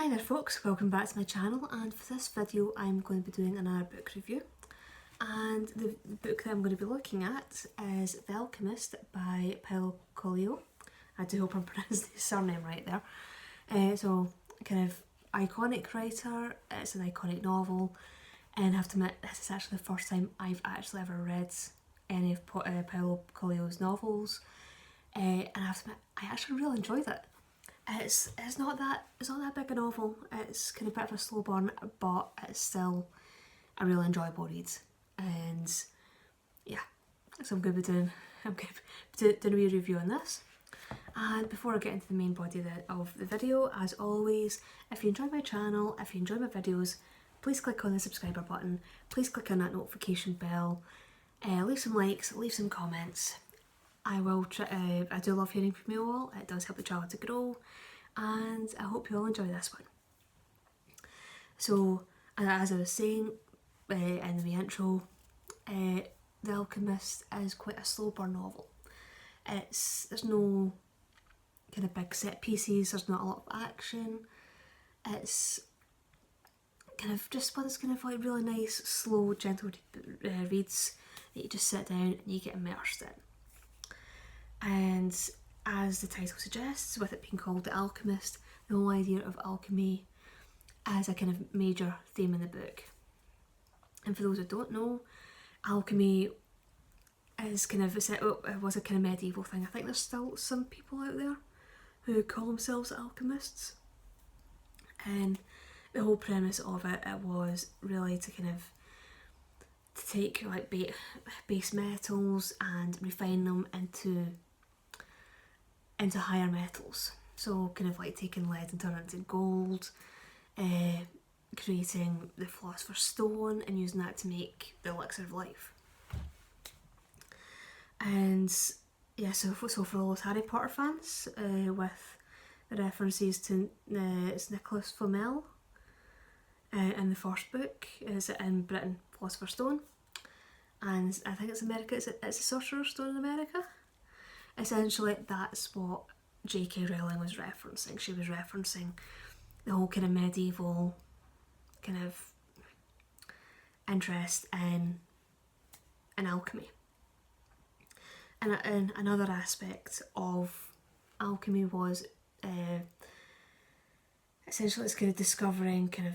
Hi there folks, welcome back to my channel, and for this video I'm going to be doing another book review, and the book that I'm going to be looking at is The Alchemist by Paulo Coelho. I do hope I'm pronouncing his surname right there. So kind of iconic writer, it's an iconic novel, and I have to admit this is actually the first time I've actually ever read any of Paulo Coelho's novels, and I have to admit I actually really enjoyed it. It's not that big a novel. It's kind of a bit of a slow burn, but it's still a really enjoyable read. And yeah, so I'm going to be doing a wee review on this. And before I get into the main body of the video, as always, if you enjoy my channel, if you enjoy my videos, please click on the subscriber button. Please click on that notification bell. Leave some likes, leave some comments. I do love hearing from you all. It does help the channel to grow, and I hope you all enjoy this one. So, as I was saying in the intro, The Alchemist is quite a slow burn novel. There's no kind of big set pieces. There's not a lot of action. It's kind of just one of those kind of like really nice, slow, gentle reads that you just sit down and you get immersed in. And as the title suggests, with it being called The Alchemist, the whole idea of alchemy as a kind of major theme in the book. And for those who don't know, alchemy is kind of, it was a kind of medieval thing. I think there's still some people out there who call themselves alchemists. And the whole premise of it was really to kind of take like base metals and refine them into higher metals. So kind of like taking lead and turning it into gold, creating the philosopher's stone and using that to make the elixir of life. And yeah, so for all those Harry Potter fans, with the references to it's Nicholas Flamel in the first book, is it in Britain, Philosopher's Stone, and I think it's America, it's a Sorcerer's Stone in America. Essentially, that's what J.K. Rowling was referencing. She was referencing the whole kind of medieval kind of interest in alchemy. And another aspect of alchemy was essentially it's kind of discovering kind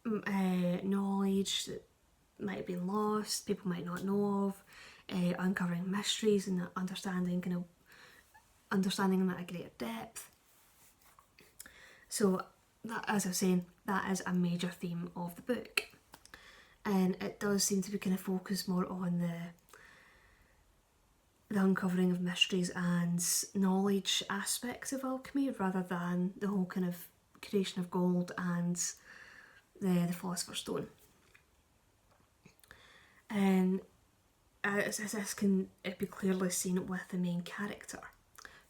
of knowledge that might have been lost, people might not know of. Uncovering mysteries and understanding them at a greater depth. So that, as I was saying, that is a major theme of the book, and it does seem to be kind of focused more on the uncovering of mysteries and knowledge aspects of alchemy rather than the whole kind of creation of gold and the philosopher's stone. And this can be clearly seen with the main character,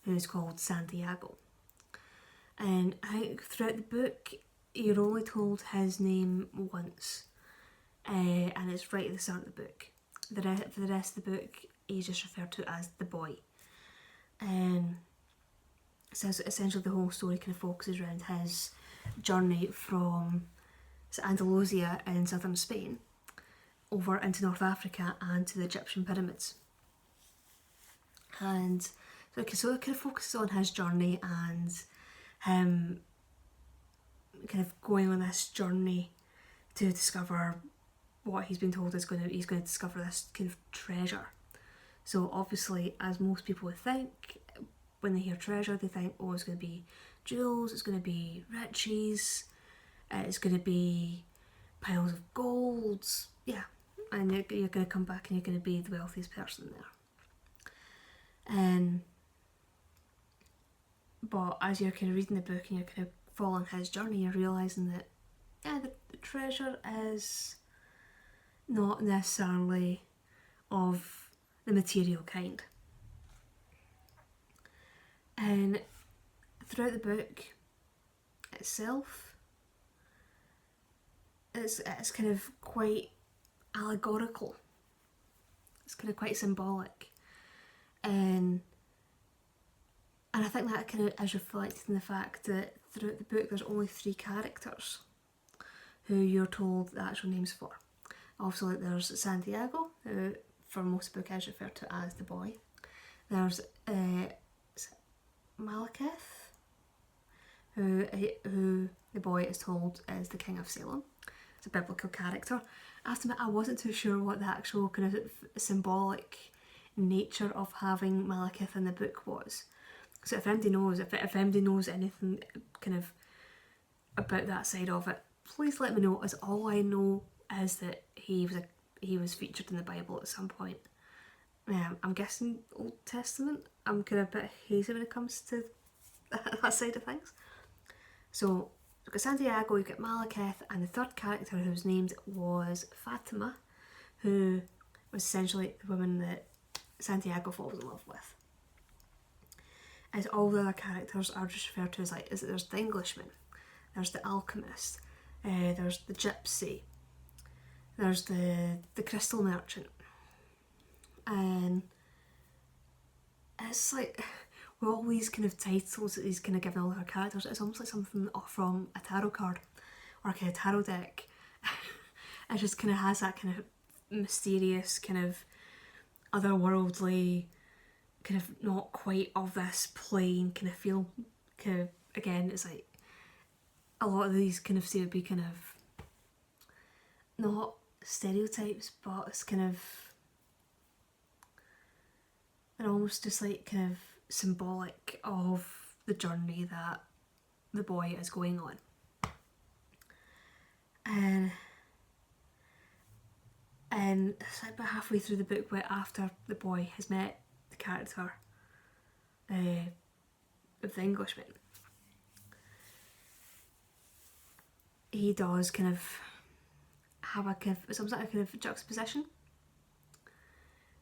who is called Santiago. And I think throughout the book, you're only told his name once, and it's right at the start of the book. For the rest of the book, he's just referred to as the boy. So essentially the whole story kind of focuses around his journey from Andalusia in southern Spain over into North Africa and to the Egyptian pyramids. And so it kind of focuses on his journey and him kind of going on this journey to discover what he's been told he's going to discover this kind of treasure. So obviously, as most people would think, when they hear treasure, they think, oh, it's going to be jewels, it's going to be riches, it's going to be piles of gold, yeah. And you're going to come back and you're going to be the wealthiest person there. But as you're kind of reading the book and you're kind of following his journey, you're realising that the treasure is not necessarily of the material kind. And throughout the book itself, it's kind of quite allegorical. It's kind of quite symbolic, and And I think that kind of is reflected in the fact that throughout the book there's only 3 characters who you're told the actual names for. Also, there's Santiago, who for most of the book is referred to as the boy. There's Malekith, who the boy is told is the king of Salem. It's a biblical character. I have to admit, I wasn't too sure what the actual kind of symbolic nature of having Malekith in the book was. So if anybody knows anything kind of about that side of it, please let me know, as all I know is that he was featured in the Bible at some point. I'm guessing Old Testament. I'm kind of a bit hazy when it comes to that side of things. So you've got Santiago, you've got Malekith, and the third character whose name was Fatima, who was essentially the woman that Santiago falls in love with. As all the other characters are just referred to as there's the Englishman, there's the Alchemist, there's the Gypsy, there's the crystal merchant, and it's like with all these kind of titles that he's kind of given all our characters, it's almost like something from a tarot card or a kind of tarot deck. It just kind of has that kind of mysterious, kind of otherworldly, kind of not quite of this plane kind of feel. Kind of, again, it's like a lot of these kind of seem to be kind of not stereotypes, but it's kind of, they're almost just like kind of symbolic of the journey that the boy is going on. And it's like about halfway through the book, where after the boy has met the character of the Englishman, he does kind of have a kind of some sort of kind of juxtaposition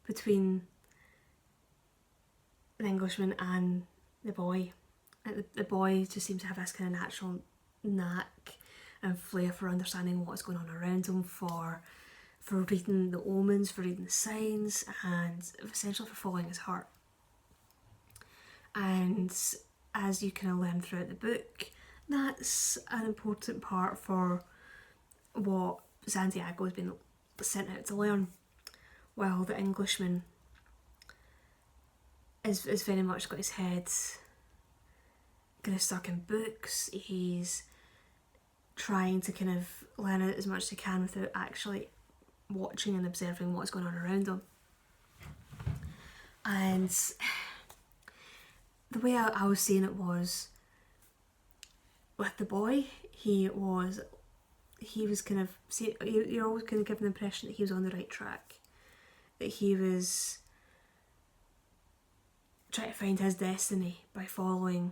between the Englishman and the boy. The boy just seems to have this kind of natural knack and flair for understanding what's going on around him, for reading the omens, for reading the signs, and essentially for following his heart. And as you kind of learn throughout the book, that's an important part for what Santiago has been sent out to learn, while the Englishman is very much got his head kind of stuck in books. He's trying to kind of learn it as much as he can without actually watching and observing what's going on around him. And the way I was seeing it was, with the boy, he was kind of, you're always kind of given the impression that he was on the right track, that he was trying to find his destiny by following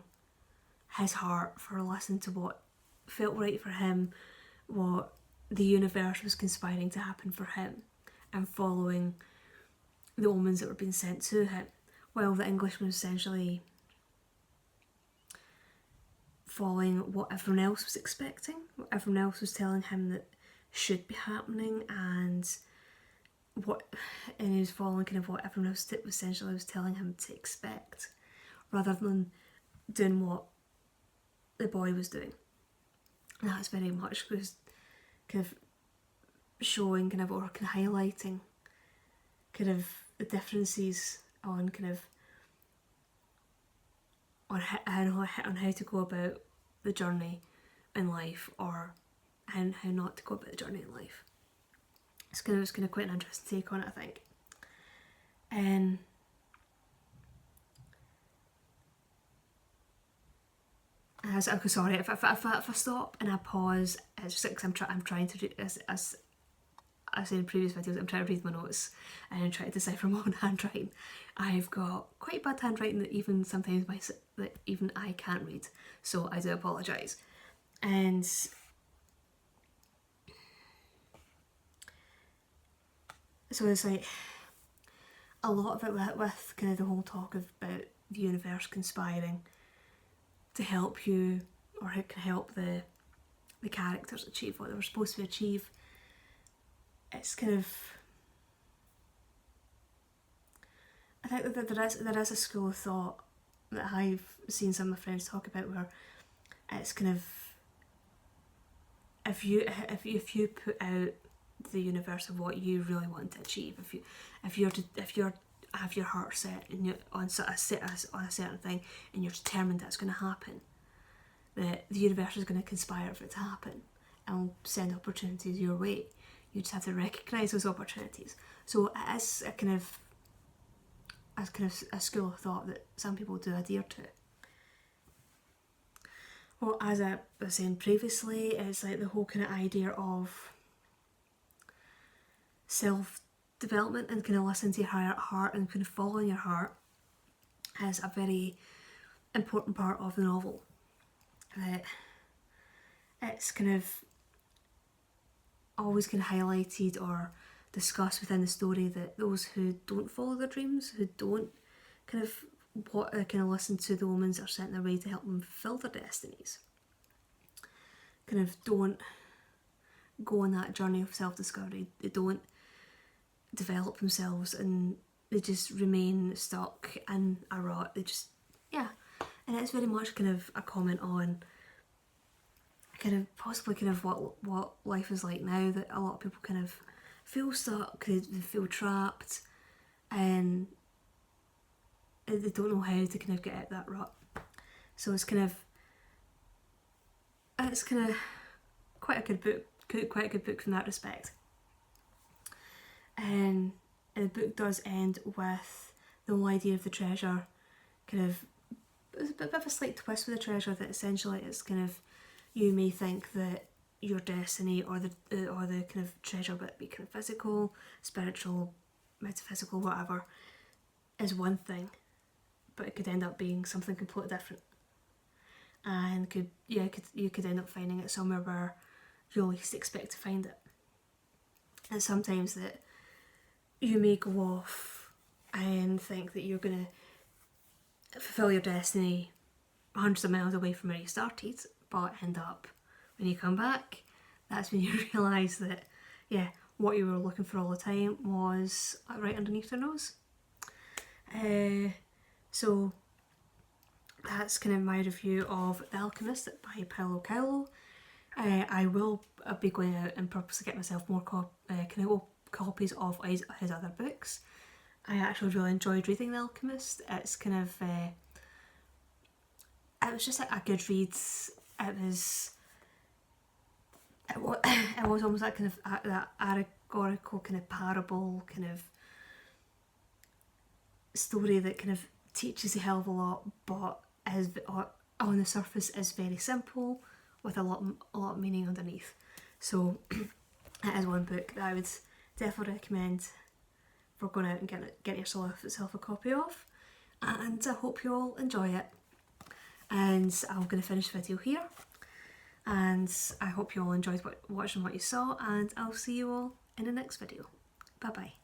his heart, for listening to what felt right for him, what the universe was conspiring to happen for him, and following the omens that were being sent to him, while the Englishman was essentially following what everyone else was expecting, what everyone else was telling him that should be happening, and he was following kind of what everyone else essentially was telling him to expect, rather than doing what the boy was doing. And that's very much was kind of showing kind of, or kind of highlighting kind of the differences on kind of on how to go about the journey in life, or how not to go about the journey in life. It's kind of quite an interesting take on it, I think. And sorry, if I stop and I pause, it's just because I'm trying to read, as I said in previous videos, I'm trying to read my notes and try to decipher my own handwriting. I've got quite bad handwriting that even sometimes that even I can't read, so I do apologise. And so it's like a lot of it with kind of the whole talk about the universe conspiring to help you, or it can help the characters achieve what they were supposed to achieve. It's kind of, I think that there is a school of thought that I've seen some of my friends talk about, where it's kind of, if you put out the universe of what you really want to achieve, if you have your heart set and you're on a certain thing, and you're determined that's going to happen, that the universe is going to conspire for it to happen and send opportunities your way. You just have to recognise those opportunities. So it is a kind of a school of thought that some people do adhere to. Well, as I was saying previously, it's like the whole kind of idea of self-development and kind of listening to your higher heart and kind of following your heart is a very important part of the novel. It's kind of always kind of highlighted or discussed within the story that those who don't follow their dreams, who don't kind of listen to the omens that are sent their way to help them fulfill their destinies, kind of don't go on that journey of self-discovery. They don't develop themselves, and they just remain stuck in a rut. They just, yeah. And it's very much kind of a comment on kind of possibly kind of what life is like now, that a lot of people kind of feel stuck, they feel trapped, and they don't know how to kind of get out that rut. So it's kind of quite a good book from that respect. And the book does end with the whole idea of the treasure, kind of a bit of a slight twist with the treasure, that essentially it's kind of, you may think that your destiny or the kind of treasure, whether it be kind of physical, spiritual, metaphysical, whatever, is one thing, but it could end up being something completely different, and you could end up finding it somewhere where you least expect to find it. And sometimes that you may go off and think that you're going to fulfill your destiny hundreds of miles away from where you started, but end up, when you come back, that's when you realise that, yeah, what you were looking for all the time was right underneath your nose. So that's kind of my review of The Alchemist by Paulo Coelho. I will be going out and purposely get myself more copies of his other books. I actually really enjoyed reading The Alchemist. It's kind of it was just a good read. It was almost like kind of that allegorical kind of parable kind of story that kind of teaches a hell of a lot, but is on the surface is very simple with a lot of meaning underneath. So it is one book that I would definitely recommend for going out and getting yourself a copy of, and I hope you all enjoy it. And I'm going to finish the video here, and I hope you all enjoyed watching what you saw, and I'll see you all in the next video. Bye bye.